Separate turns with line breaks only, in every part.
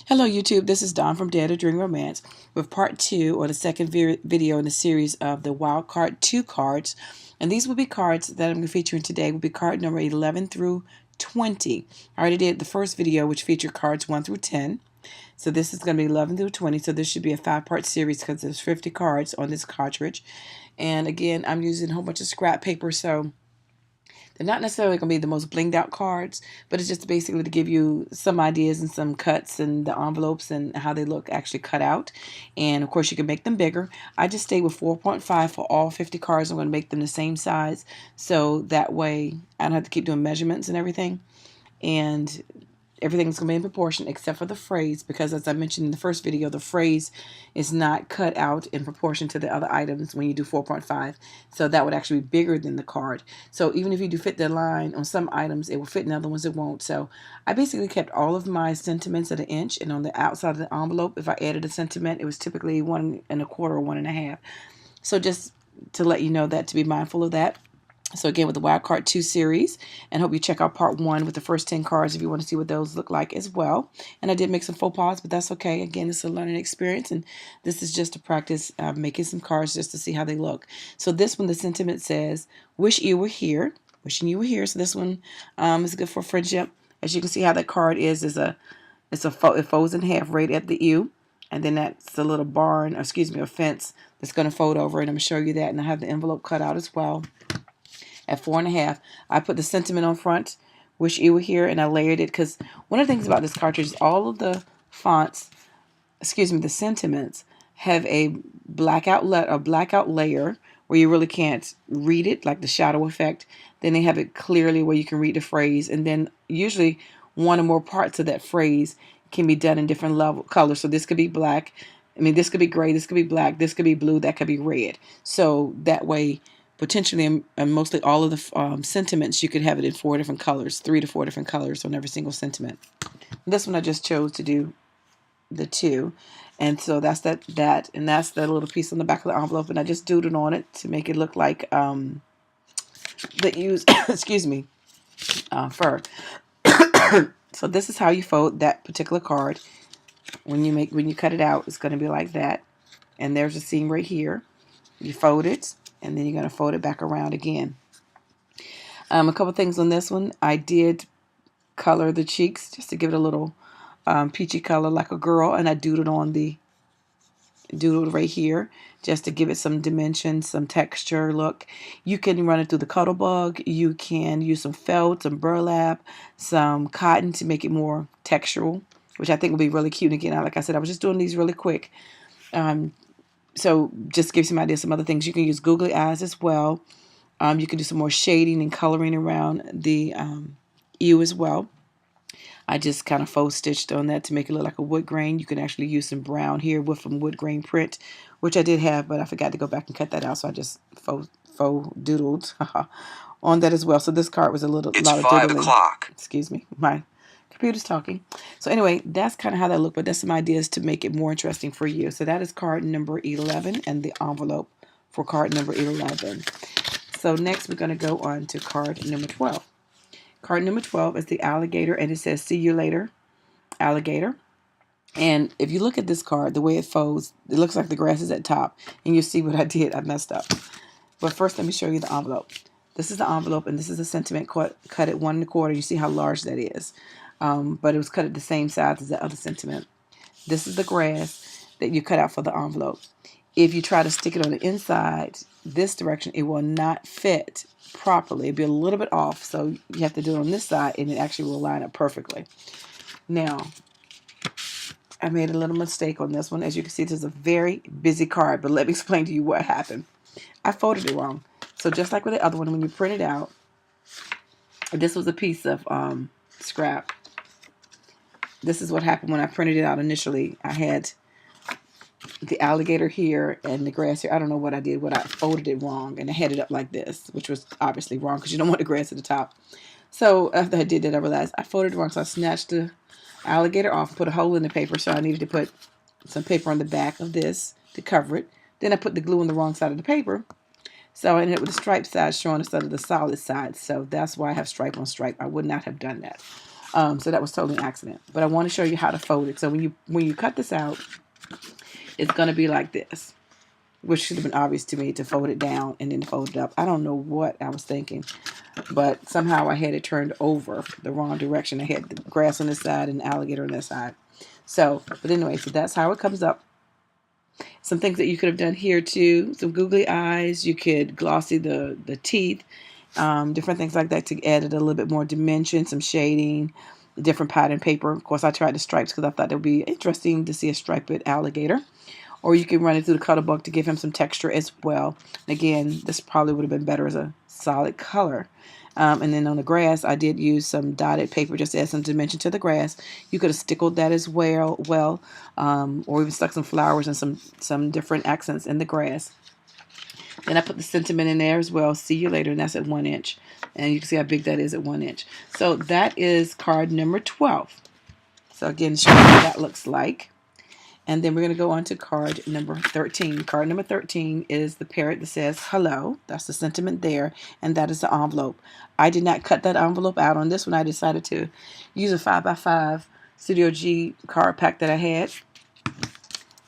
Hello YouTube, this is Dawn from Dare to Dream Romance with part 2 or the second video in the series of the Wild Card 2 cards. And these will be cards that I'm going to feature today will be card number 11 through 20. I already did the first video which featured cards 1 through 10. So this is going to be 11 through 20. So this should be a 5-part series because there's 50 cards on this cartridge. And again, I'm using a whole bunch of scrap paper, so they're not necessarily going to be the most blinged out cards, but it's just basically to give you some ideas and some cuts and the envelopes and how they look actually cut out. And of course you can make them bigger. I just stayed with 4.5 for all 50 cards. I'm going to make them the same size so that way I don't have to keep doing measurements and everything. And everything's going to be in proportion except for the phrase, because as I mentioned in the first video, the phrase is not cut out in proportion to the other items when you do 4.5. So that would actually be bigger than the card. So even if you do fit the line on some items, it will fit in other ones it won't. So I basically kept all of my sentiments at 1 inch, and on the outside of the envelope, if I added a sentiment, it was typically 1 1/4 or 1 1/2. So just to let you know that, to be mindful of that. So again, with the Wild Card 2 series, and hope you check out part 1 with the first 10 cards if you want to see what those look like as well. And I did make some faux pas, but that's okay. Again, it's a learning experience, and this is just to practice making some cards just to see how they look. So this one, the sentiment says, "Wish you were here." Wishing you were here. So this one is good for friendship. As you can see how that card is it folds in half right at the U. And then that's a little barn, or excuse me, a fence that's going to fold over, and I'm going to show you that. And I have the envelope cut out as well. At 4 1/2, I put the sentiment on front, "Wish you were here," and I layered it because one of the things about this cartridge is all of the fonts, the sentiments have a blackout layer where you really can't read it, like the shadow effect. Then they have it clearly where you can read the phrase, and then usually one or more parts of that phrase can be done in different colors. So this could be black. This could be gray, this could be black, this could be blue, that could be red. So that way, potentially, and mostly all of the sentiments, you could have it in 4 different colors, 3 to 4 different colors on every single sentiment. This one I just chose to do the 2, and so that's that, and that's that little piece on the back of the envelope, and I just doodled on it to make it look like the use excuse me, fur. So this is how you fold that particular card. When you cut it out, it's going to be like that, and there's a seam right here. You fold it, and then you're going to fold it back around again. A couple things on this one. I did color the cheeks just to give it a little peachy color like a girl, and I doodled right here just to give it some dimension, some texture look. You can run it through the cuddle bug. You can use some felt, some burlap, some cotton to make it more textural, which I think will be really cute. And again, like I said, I was just doing these really quick. So just to give you some ideas, some other things. You can use googly eyes as well. You can do some more shading and coloring around the ew as well. I just kind of faux stitched on that to make it look like a wood grain. You can actually use some brown here with some wood grain print, which I did have, but I forgot to go back and cut that out, so I just faux doodled on that as well. So this card was a lot of doodling. It's 5 o'clock. Excuse me, my computer's talking. So anyway, that's kind of how that looked, but that's some ideas to make it more interesting for you. So that is card number 11 and the envelope for card number 11. So next we're going to go on to card number 12. Card number 12 is the alligator, and it says, "See you later, alligator." And if you look at this card, the way it folds, it looks like the grass is at top, and you'll see what I did. I messed up. But first, let me show you the envelope. This is the envelope, and this is a sentiment cut at 1 1/4. You see how large that is. But it was cut at the same size as the other sentiment. This is the grass that you cut out for the envelope. If you try to stick it on the inside, this direction, it will not fit properly. It'll be a little bit off, so you have to do it on this side, and it actually will line up perfectly. Now, I made a little mistake on this one. As you can see, this is a very busy card, but let me explain to you what happened. I folded it wrong. So just like with the other one, when you print it out, this was a piece of scrap. This is what happened when I printed it out initially. I had the alligator here and the grass here. I don't know what I did. I folded it wrong, and I had it up like this, which was obviously wrong because you don't want the grass at the top. So after I did that, I realized I folded it wrong. So I snatched the alligator off and put a hole in the paper. So I needed to put some paper on the back of this to cover it. Then I put the glue on the wrong side of the paper. So I ended up with the striped side showing instead of the solid side. So that's why I have stripe on stripe. I would not have done that. So that was totally an accident. But I want to show you how to fold it. So when you cut this out, it's going to be like this, which should have been obvious to me, to fold it down and then fold it up. I don't know what I was thinking, but somehow I had it turned over the wrong direction. I had the grass on this side and the alligator on this side. So, but anyway, so that's how it comes up. Some things that you could have done here too, some googly eyes. You could glossy the teeth, different things like that to add it a little bit more dimension, some shading, different pattern paper. Of course, I tried the stripes because I thought it would be interesting to see a striped alligator. Or you can run it through the color book to give him some texture as well. And again, this probably would have been better as a solid color. And then on the grass, I did use some dotted paper just to add some dimension to the grass. You could have stickled that as well, or even stuck some flowers and some different accents in the grass. Then I put the sentiment in there as well. See you later, and that's at 1 inch. And you can see how big that is at 1 inch. So that is card number 12. So again, show you what that looks like. And then we're going to go on to card number 13. Card number 13 is the parrot that says hello. That's the sentiment there. And that is the envelope. I did not cut that envelope out on this one. I decided to use a 5x5 Studio G card pack that I had.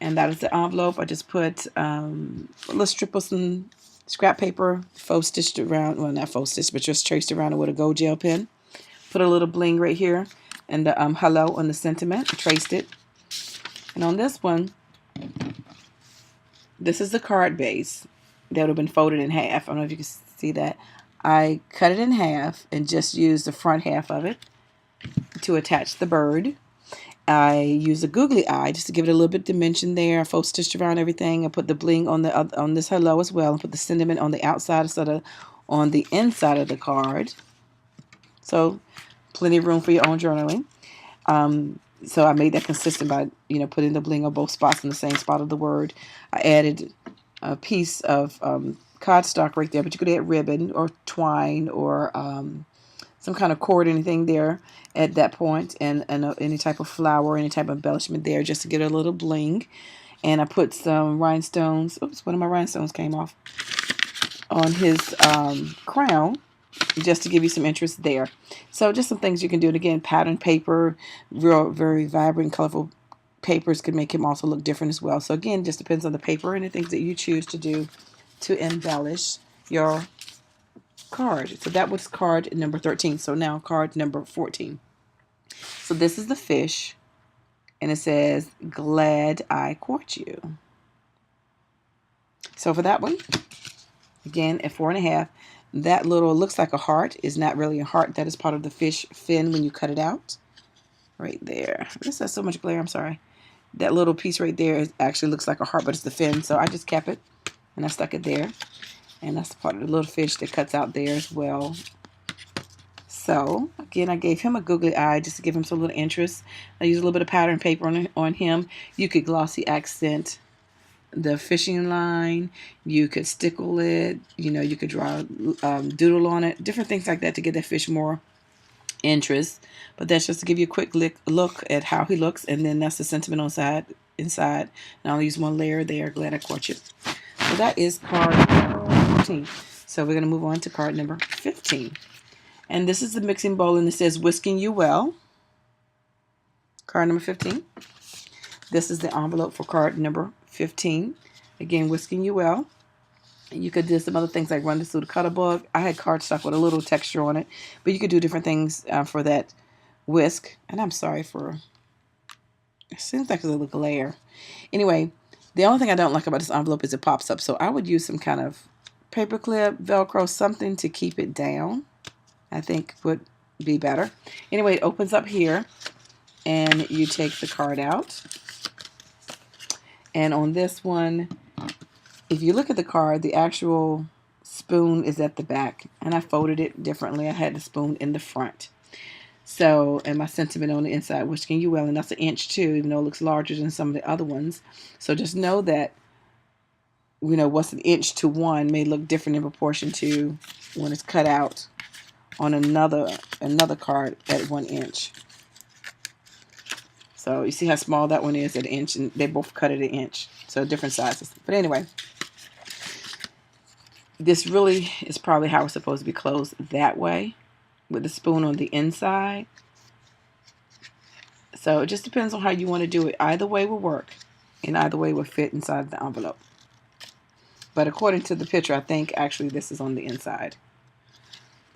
And that is the envelope. I just put a little strip of some scrap paper, faux stitched around. Well, not faux stitched, but just traced around it with a gold gel pen. Put a little bling right here. And the hello on the sentiment. Traced it. And on this one, this is the card base that would have been folded in half. I don't know if you can see that. I cut it in half and just used the front half of it to attach the bird. I used a googly eye just to give it a little bit of dimension there. I faux stitched around everything. I put the bling on this hello as well, and put the sentiment on the outside instead of on the inside of the card. So plenty of room for your own journaling. So I made that consistent by, putting the bling on both spots in the same spot of the word. I added a piece of cardstock right there, but you could add ribbon or twine or some kind of cord, anything there at that point, and any type of flower, any type of embellishment there just to get a little bling. And I put some rhinestones. Oops, one of my rhinestones came off on his crown, just to give you some interest there. So just some things you can do. And again, pattern paper, very vibrant, colorful papers could make him also look different as well. So again, just depends on the paper and the things that you choose to do to embellish your card. So that was card number 13. So now card number 14. So this is the fish, and it says, glad I caught you. So for that one, again, at 4.5, that little looks like a heart is not really a heart. That is part of the fish fin when you cut it out. Right there. This has so much glare, I'm sorry. That little piece right there actually looks like a heart, but it's the fin. So I just kept it and I stuck it there. And that's part of the little fish that cuts out there as well. So again, I gave him a googly eye just to give him some little interest. I used a little bit of pattern paper on him. You could glossy accent the fishing line, you could stickle it, you could draw doodle on it, different things like that to give that fish more interest. But that's just to give you a quick look at how he looks, and then that's the sentiment inside. And I'll use one layer there. Glad I caught you. So that is card number 14. So we're going to move on to card number 15. And this is the mixing bowl, and it says whisking you well. Card number 15. This is the envelope for card number 15. Again, whisking you well. You could do some other things like run this through the color book. I had cardstock with a little texture on it, but you could do different things for that whisk. And I'm sorry for, it seems like it's a little glare. Anyway, the only thing I don't like about this envelope is it pops up. So I would use some kind of paper clip, Velcro, something to keep it down. I think would be better. Anyway, it opens up here and you take the card out. And on this one, if you look at the card, the actual spoon is at the back. And I folded it differently. I had the spoon in the front. So, and my sentiment on the inside, wishing you well. And that's an inch too, even though it looks larger than some of the other ones. So just know that, what's an inch to one may look different in proportion to when it's cut out on another card at 1 inch. So you see how small that one is at 1 inch, and they both cut it 1 inch. So different sizes. But anyway, this really is probably how it's supposed to be closed that way, with the spoon on the inside. So it just depends on how you want to do it. Either way will work, and either way will fit inside the envelope. But according to the picture, I think actually this is on the inside.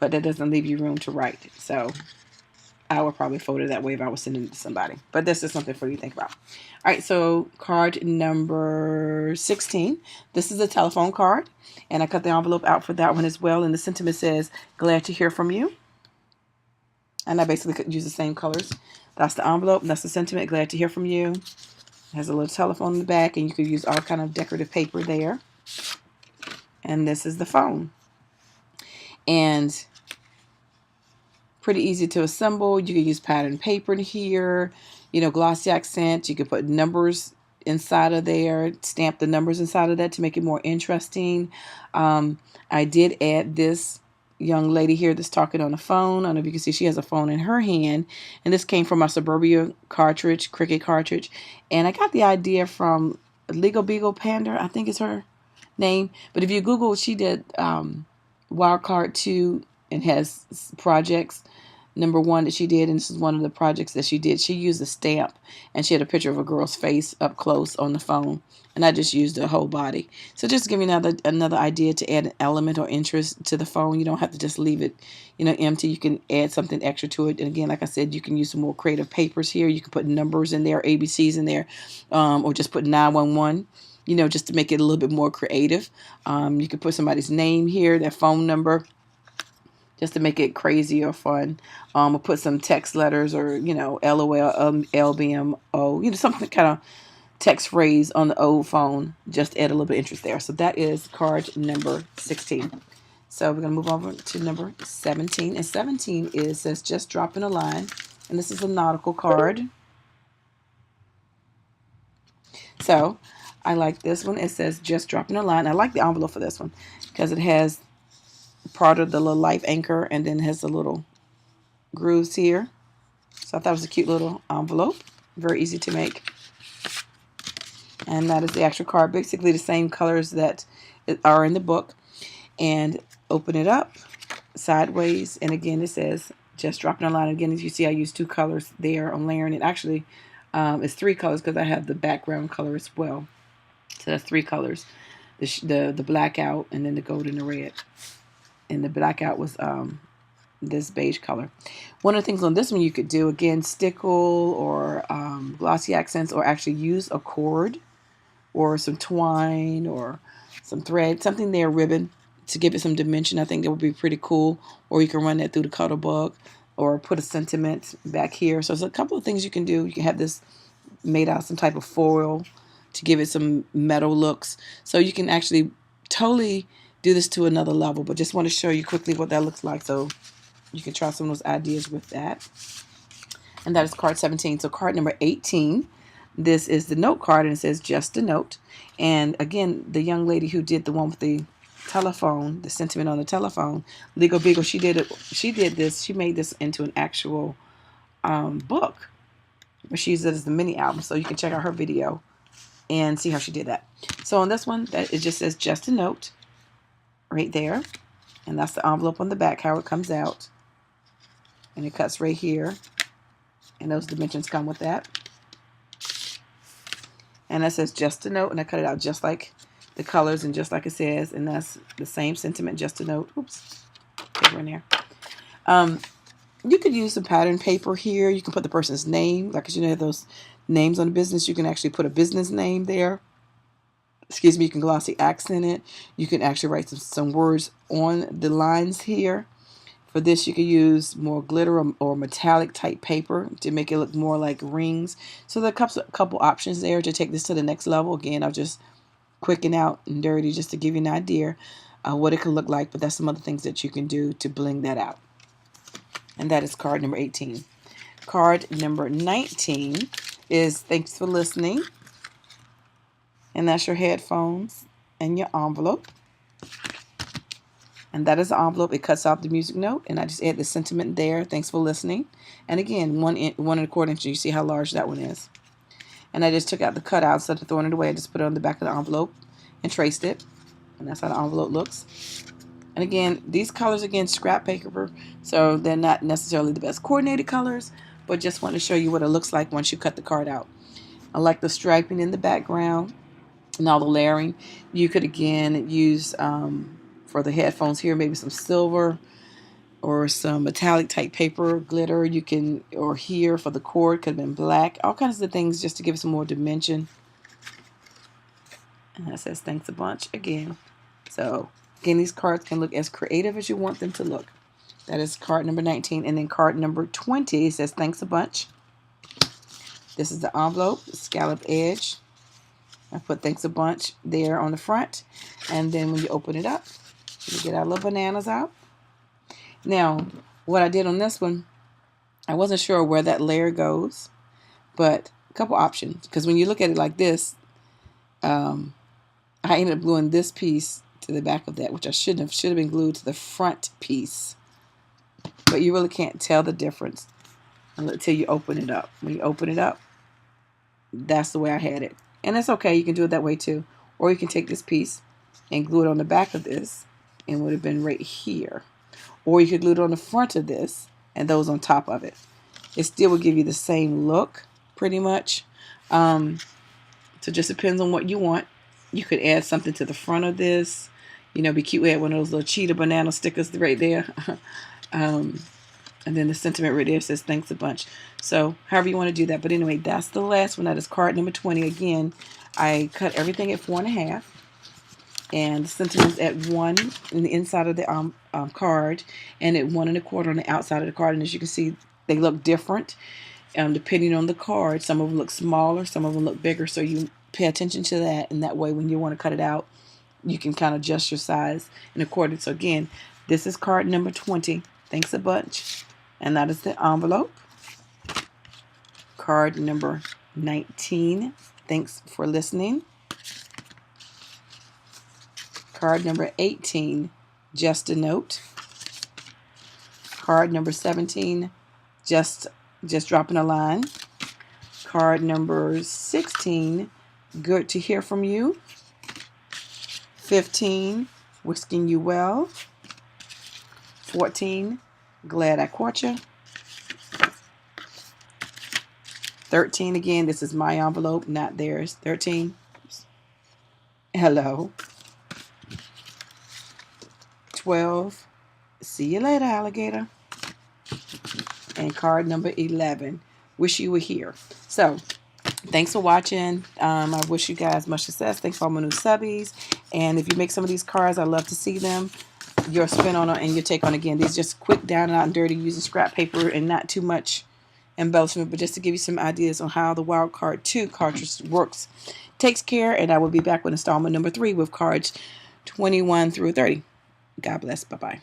But that doesn't leave you room to write. So I would probably fold it that way if I was sending it to somebody. But this is something for you to think about. All right, so card number 16. This is a telephone card. And I cut the envelope out for that one as well. And the sentiment says, glad to hear from you. And I basically could use the same colors. That's the envelope. And that's the sentiment, glad to hear from you. It has a little telephone in the back. And you could use all kind of decorative paper there. And this is the phone. And pretty easy to assemble. You can use patterned paper in here, you know, glossy accent. You can put numbers inside of there, stamp the numbers inside of that to make it more interesting. I did add this young lady here that's talking on the phone. I don't know if you can see she has a phone in her hand. And this came from my Suburbia cartridge, Cricut cartridge. And I got the idea from Legal Beagle Panda, I think is her name. But if you Google, she did Wildcard 2 and has projects. Number 1 that she did, and this is one of the projects that she did. She used a stamp, and she had a picture of a girl's face up close on the phone, and I just used the whole body. So just give me another idea to add an element or interest to the phone. You don't have to just leave it, you know, empty. You can add something extra to it. And again, like I said, you can use some more creative papers here. You can put numbers in there, ABCs in there, or just put 911. You know, just to make it a little bit more creative. You could put somebody's name here, their phone number, just to make it crazy or fun. Or put some text letters or, you know, LOL, LBMO, you know, something kind of text phrase on the old phone. Just add a little bit of interest there. So that is card number 16. So we're going to move over to number 17. And 17 says just dropping a line. And this is a Nautical card. So I like this one. It says just dropping a line. I like the envelope for this one because it has part of the little life anchor and then has the little grooves here. So I thought it was a cute little envelope. Very easy to make. And that is the actual card. Basically the same colors that are in the book. And open it up sideways. And again, it says just dropping a line. Again, as you see, I use 2 colors there on layering it. Actually, it's 3 colors because I have the background color as well. So that's 3 colors. The blackout and then the gold and the red. And the blackout was this beige color. One of the things on this one you could do, again, stickle or glossy accents, or actually use a cord or some twine or some thread, something there, ribbon, to give it some dimension. I think that would be pretty cool. Or you can run that through the cuddle bug or put a sentiment back here. So there's a couple of things you can do. You can have this made out of some type of foil to give it some metal looks. So you can actually totally do this to another level, but just want to show you quickly what that looks like so you can try some of those ideas with that. And that is card 17. So card number 18, this is the note card, and it says just a note. And again, the young lady who did the one with the telephone, the sentiment on the telephone, Legal Beagle, she made this into an actual book, but she used it as the mini album. So you can check out her video and see how she did that. So on this one, it just says just a note right there, and that's the envelope on the back, how it comes out, and it cuts right here, and those dimensions come with that. And that says just a note, and I cut it out just like the colors and just like it says, and that's the same sentiment, just a note. Oops, paper in there. You could use some pattern paper here. You can put the person's name, like, you know, those names on the business. You can actually put a business name there. Excuse me, you can glossy accent it. You can actually write some words on the lines here. For this, you can use more glitter or metallic type paper to make it look more like rings. So there are a couple options there to take this to the next level. Again, I'll just quicken out and dirty just to give you an idea what it could look like. But that's some other things that you can do to bling that out. And that is card number 18. Card number 19 is thanks for listening. And that's your headphones and your envelope. And that is the envelope. It cuts off the music note. And I just add the sentiment there. Thanks for listening. And again, 1¼ inch. You see how large that one is. And I just took out the cutout instead of throwing it away. I just put it on the back of the envelope and traced it. And that's how the envelope looks. And again, these colors, again, scrap paper. So they're not necessarily the best coordinated colors. but just want to show you what it looks like once you cut the card out. I like the striping in the background and all the layering. You could again use for the headphones here maybe some silver or some metallic type paper, glitter. You can, or here for the cord could have been black. All kinds of things just to give it some more dimension. And that says thanks a bunch again. So again, these cards can look as creative as you want them to look. That is card number 19. And then card number 20 says thanks a bunch. This is the envelope, scallop edge. I put thanks a bunch there on the front. And then when you open it up, you get our little bananas out. Now, what I did on this one, I wasn't sure where that layer goes, but a couple options. Because when you look at it like this, I ended up gluing this piece to the back of that, which I shouldn't have. Should have been glued to the front piece. But you really can't tell the difference until you open it up. When you open it up, that's the way I had it. And it's okay. You can do it that way too. Or you can take this piece and glue it on the back of this, and it would have been right here. Or you could glue it on the front of this and those on top of it. It still will give you the same look, pretty much. So it just depends on what you want. You could add something to the front of this. You know, be cute to add one of those little cheetah banana stickers right there. And then the sentiment right there says thanks a bunch. So however you want to do that. But anyway, that's the last one. That is card number 20. Again, I cut everything at 4.5. And the sentiment's at 1 in the inside of the card, and at 1 1/4 on the outside of the card. And as you can see, they look different depending on the card. Some of them look smaller, some of them look bigger. So you pay attention to that, and that way when you want to cut it out, you can kind of adjust your size in accordance. So again, this is card number 20. Thanks a bunch. And that is the envelope. Card number 19. Thanks for listening. Card number 18, just a note. Card number 17, just dropping a line. Card number 16, good to hear from you. 15, wishing you well. 14, glad I caught you. 13, again, this is my envelope, not theirs. 13, hello. 12, see you later, alligator. And card number 11, wish you were here. So thanks for watching. I wish you guys much success. Thanks for all my new subbies. And if you make some of these cards, I'd love to see them. Your spin on it and your take on it. Again, these just quick, down and out and dirty, using scrap paper and not too much embellishment, but just to give you some ideas on how the Wild Card 2 cartridge works. Takes care, and I will be back with installment number 3 with cards 21 through 30. God bless. Bye-bye.